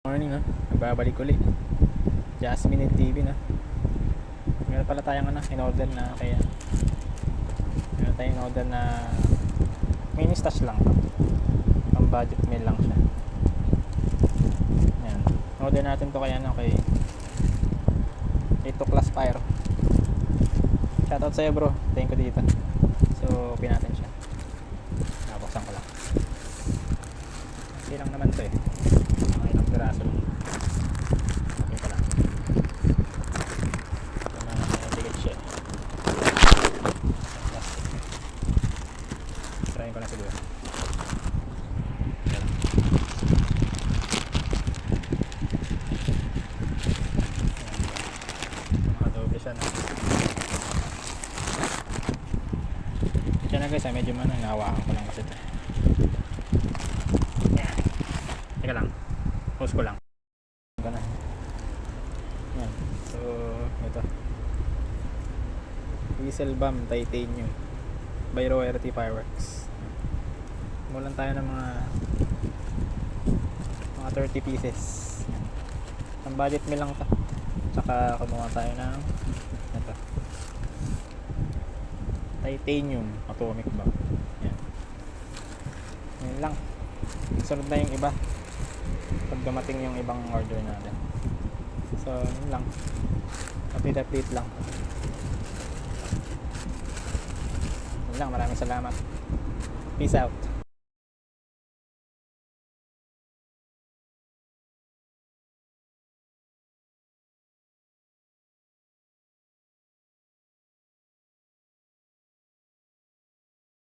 Morning na, nagbabalik ulit. Jasmine and TV na. Meron pala tayong in-order na kaya meron tayong in-order na mini stash lang to. Pang budget meal lang siya. Ayan. Order natin to kaya kay 8 class fire. Shoutout sa'yo bro, thank you dito. So, open natin siya. Nabuksan ko lang. Okay lang naman to eh. Mga ilang piraso lang. Okay pa lang. Ito na natigit siya. Plastic. Try ko na siguro. Ito lang. Nakadoble siya na. Siya na guys, medyo nahawakan ko lang kasi ito. Teka lang, pause ko lang. Ito na. Yan. So, ito. Whistle Bomb Titanium by Royalty Fireworks. Mulan tayo ng mga 30 pieces. Yan. Ang budget meal lang ito. Tsaka kumuha tayo ng ito. Titanium atomic bomb. Yan. Yan lang. Sunod na yung iba pag dumating yung ibang order natin. So yun lang, update lang. Yun lang, maraming salamat. Peace out.